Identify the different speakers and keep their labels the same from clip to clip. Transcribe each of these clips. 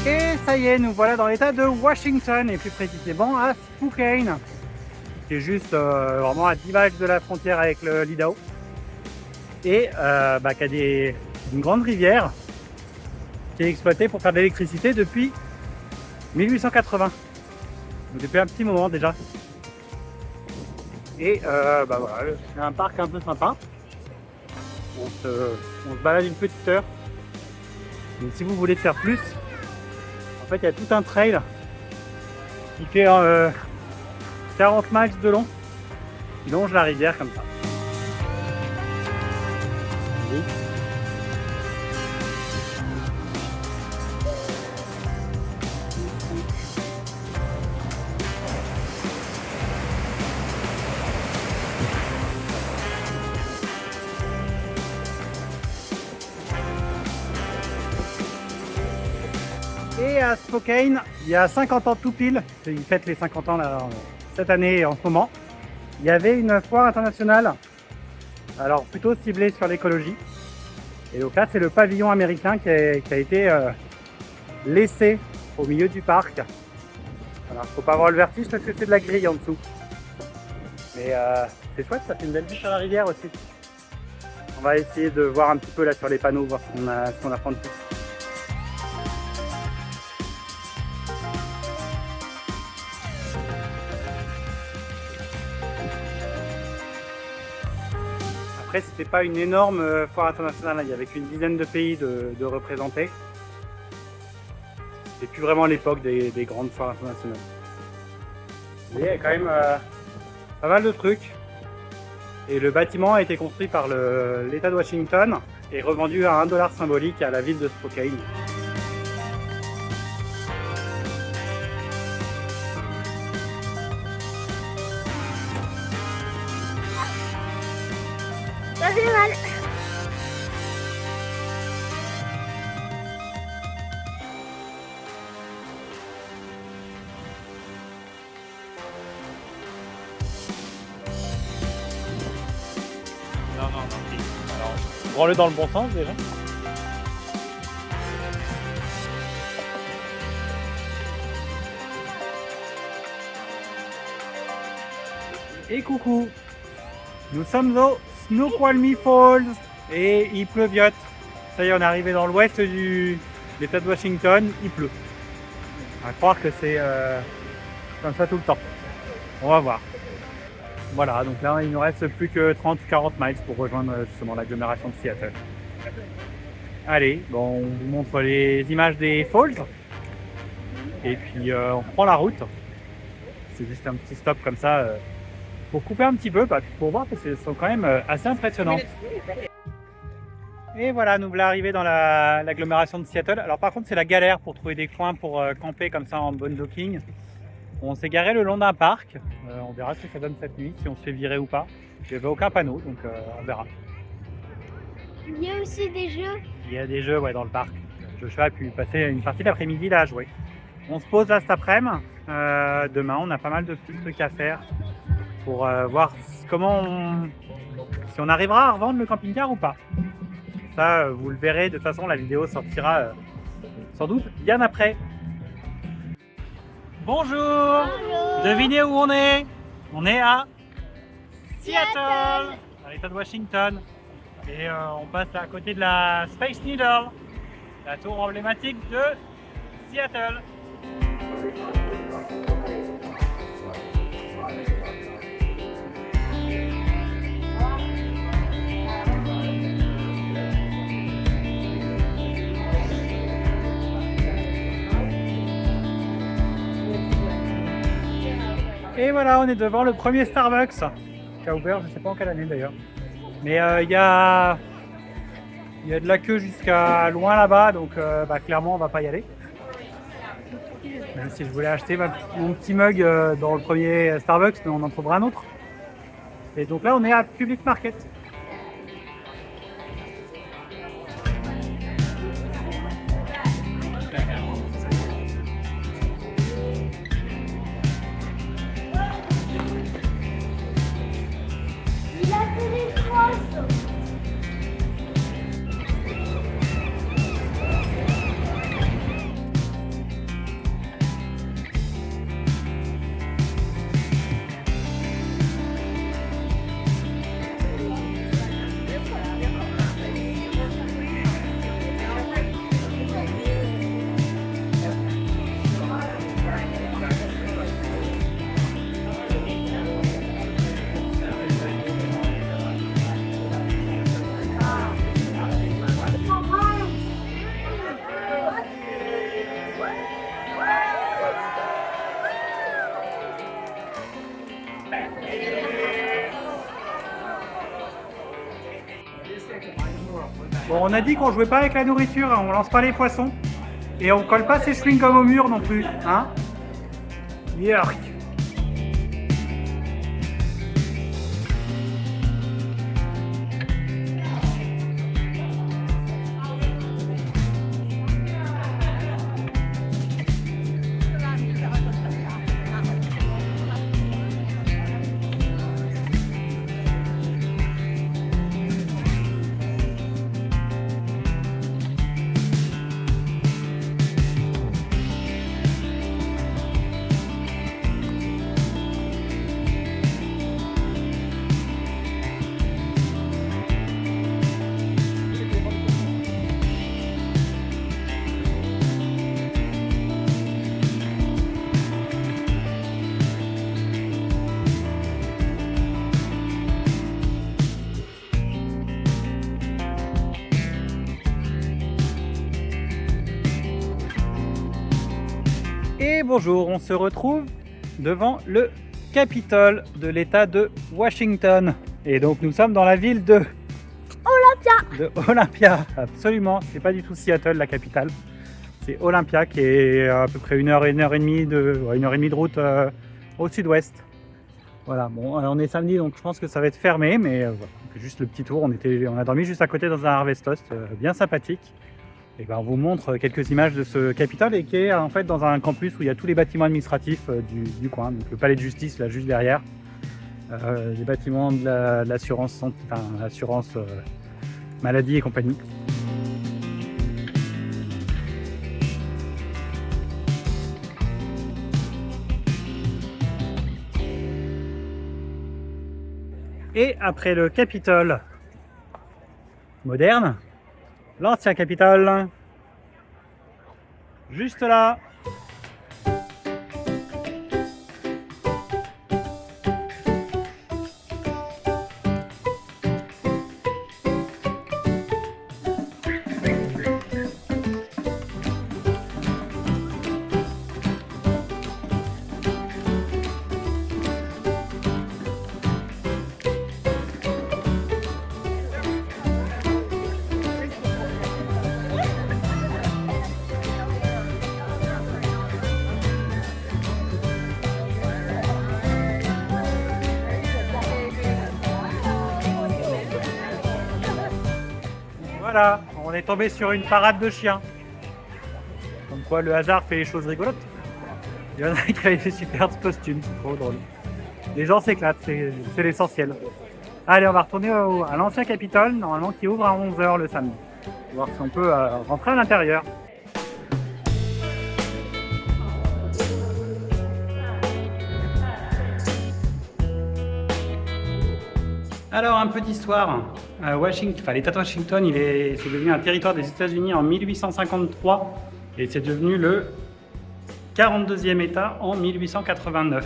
Speaker 1: Et ça y est, nous voilà dans l'état de Washington, et plus précisément à Spokane, qui est juste vraiment à 10 miles de la frontière avec l'Idaho, et qui a une grande rivière qui est exploitée pour faire de l'électricité depuis 1880, donc depuis un petit moment déjà. Et voilà, c'est un parc un peu sympa. On se balade une petite heure. Mais si vous voulez faire plus, en fait il y a tout un trail qui fait 40 miles de long, qui longe la rivière comme ça. Oui. Et à Spokane, il y a 50 ans tout pile, ils fêtent les 50 ans là, cette année en ce moment, il y avait une foire internationale, alors plutôt ciblée sur l'écologie. Et donc là, c'est le pavillon américain qui a été laissé au milieu du parc. Alors, faut pas avoir le vertige parce que c'est de la grille en dessous. Mais c'est chouette, ça fait une belle vue sur la rivière aussi. On va essayer de voir un petit peu là sur les panneaux, voir ce qu'on apprend de plus. Après, c'était pas une énorme foire internationale, il y avait qu'une dizaine de pays de représentés. C'était plus vraiment l'époque des grandes foires internationales. Mais il y a quand même pas mal de trucs. Et le bâtiment a été construit par l'État de Washington et revendu à $1 symbolique à la ville de Spokane.
Speaker 2: Ça fait mal.
Speaker 1: Non. Alors, prends-le dans le bon sens déjà. Et coucou, nous sommes au Snoqualmie Falls et il pleuviote. Ça y est, on est arrivé dans l'ouest de l'État de Washington, il pleut. On va croire que c'est comme ça tout le temps. On va voir. Voilà, donc là il ne nous reste plus que 30 ou 40 miles pour rejoindre justement l'agglomération de Seattle. Allez, bon, on vous montre les images des falls. Et puis on prend la route. C'est juste un petit stop comme ça pour couper un petit peu, pour voir parce qu'elles sont quand même assez impressionnantes. Et voilà, nous voilà arrivés dans l'agglomération de Seattle. Alors par contre c'est la galère pour trouver des coins pour camper comme ça en boondocking. On s'est garé le long d'un parc, on verra ce que ça donne cette nuit, si on se fait virer ou pas. Il n'y avait aucun panneau, donc on verra.
Speaker 2: Il y a aussi des jeux.
Speaker 1: Il y a des jeux dans le parc. Joshua a pu passer une partie de l'après-midi là à jouer. On se pose là cet après-midi. Demain, on a pas mal de petits trucs à faire pour voir si on arrivera à revendre le camping-car ou pas. Ça, vous le verrez. De toute façon, la vidéo sortira sans doute bien après. Bonjour.
Speaker 2: Bonjour.
Speaker 1: Devinez où on est? On est à Seattle, dans l'état de Washington. Et on passe à côté de la Space Needle, la tour emblématique de Seattle. Et voilà, on est devant le premier Starbucks qui a ouvert, je ne sais pas en quelle année d'ailleurs. Mais il y a de la queue jusqu'à loin là-bas, donc clairement on va pas y aller. Même si je voulais acheter mon petit mug dans le premier Starbucks, mais on en trouvera un autre. Et donc là on est à Public Market.
Speaker 2: Il a fait des crosses.
Speaker 1: On a dit qu'on jouait pas avec la nourriture, hein, on lance pas les poissons. Et on colle pas ses chewing-gums au mur non plus, hein. Yerk. Et bonjour, on se retrouve devant le Capitole de l'État de Washington. Et donc nous sommes dans la ville de Olympia, absolument. C'est pas du tout Seattle, la capitale. C'est Olympia qui est à peu près une heure et demie de route au sud-ouest. Voilà, bon, on est samedi donc je pense que ça va être fermé, mais voilà, on fait juste le petit tour. On a dormi juste à côté dans un Harvest Toast bien sympathique. Et ben, on vous montre quelques images de ce Capitole et qui est en fait dans un campus où il y a tous les bâtiments administratifs du coin. Donc le palais de justice là juste derrière, les bâtiments de l'assurance, maladie et compagnie. Et après le Capitole moderne, l'ancien Capitole, juste là. Voilà, on est tombé sur une parade de chiens. Comme quoi le hasard fait les choses rigolotes. Il y en a qui avaient des super costumes, c'est trop drôle. Les gens s'éclatent, c'est l'essentiel. Allez, on va retourner à l'ancien Capitole, normalement qui ouvre à 11 h le samedi. On va voir si on peut rentrer à l'intérieur. Alors, un peu d'histoire. L'État de Washington, c'est devenu un territoire des États-Unis en 1853 et c'est devenu le 42e État en 1889.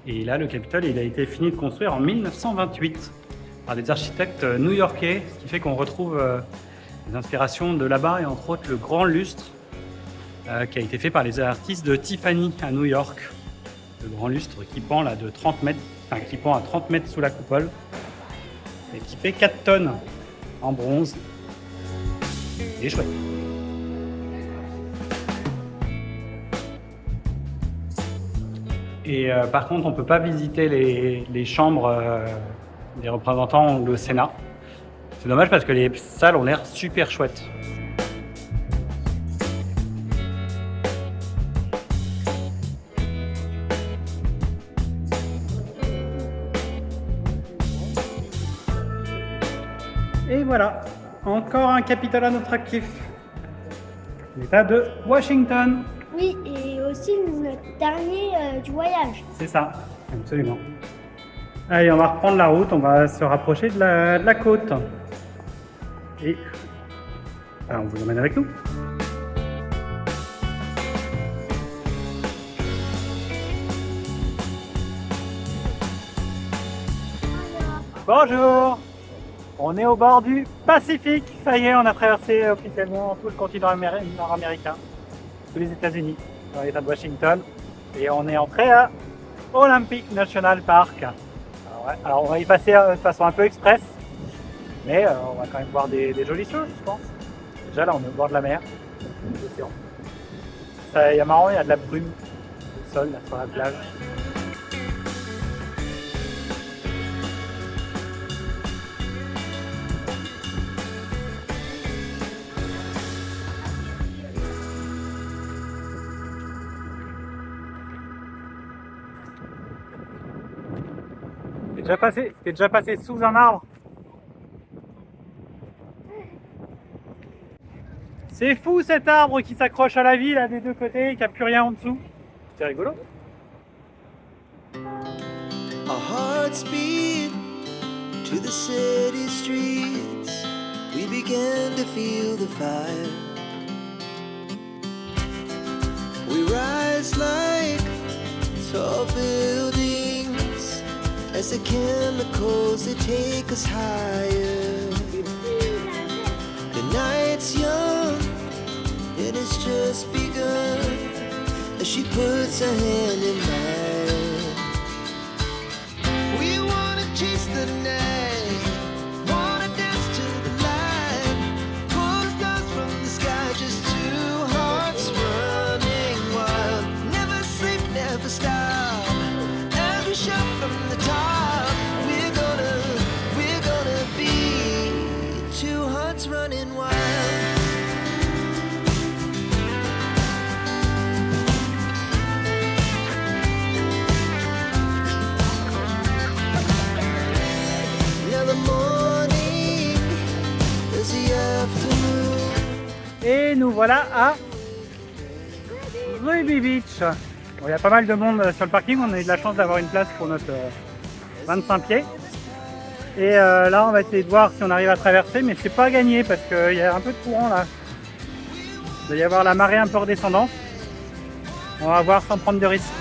Speaker 1: Et là, le Capitole, il a été fini de construire en 1928 par des architectes new-yorkais, ce qui fait qu'on retrouve des inspirations de là-bas et entre autres le grand lustre qui a été fait par les artistes de Tiffany à New York. Le grand lustre qui pend là de 30 mètres, qui pend à 30 mètres sous la coupole et qui fait 4 tonnes en bronze. Il est chouette. Et par contre, on ne peut pas visiter les chambres des représentants ou le Sénat. C'est dommage parce que les salles ont l'air super chouettes. Et voilà, encore un Capitole à notre actif. L'État de Washington.
Speaker 2: Oui, et aussi notre dernier du voyage.
Speaker 1: C'est ça, absolument. Allez, on va reprendre la route, on va se rapprocher de la côte. Et on vous emmène avec nous. Bonjour! On est au bord du Pacifique. Ça y est, on a traversé officiellement tout le continent nord-américain, tous les États-Unis, dans l'État de Washington. Et on est entré à Olympic National Park. Alors on va y passer de façon un peu express. Mais on va quand même voir des jolies choses, je pense. Déjà là, on est au bord de la mer, l'océan. Il y a marrant, il y a de la brume au sol, là, sur la plage. T'es déjà passé sous un arbre? C'est fou cet arbre qui s'accroche à la vie là des deux côtés, qui n'a plus rien en dessous. C'est rigolo.
Speaker 3: Our hearts beat to the city streets. We began to feel the fire. We rise like tall buildings as the chemicals they take us higher. The night's young and it's just begun as she puts her hand in mine. We wanna chase the night, wanna dance to the light, pull stars from the sky, just two hearts running wild. Never sleep, never stop, as we shout from the top. We're gonna be two hearts running wild.
Speaker 1: Et nous voilà à Ruby Beach. Bon, il y a pas mal de monde sur le parking, on a eu de la chance d'avoir une place pour notre 25 pieds. Et là on va essayer de voir si on arrive à traverser, mais c'est pas gagné parce qu'il y a un peu de courant là. Il doit y avoir la marée un peu redescendante. On va voir sans prendre de risques.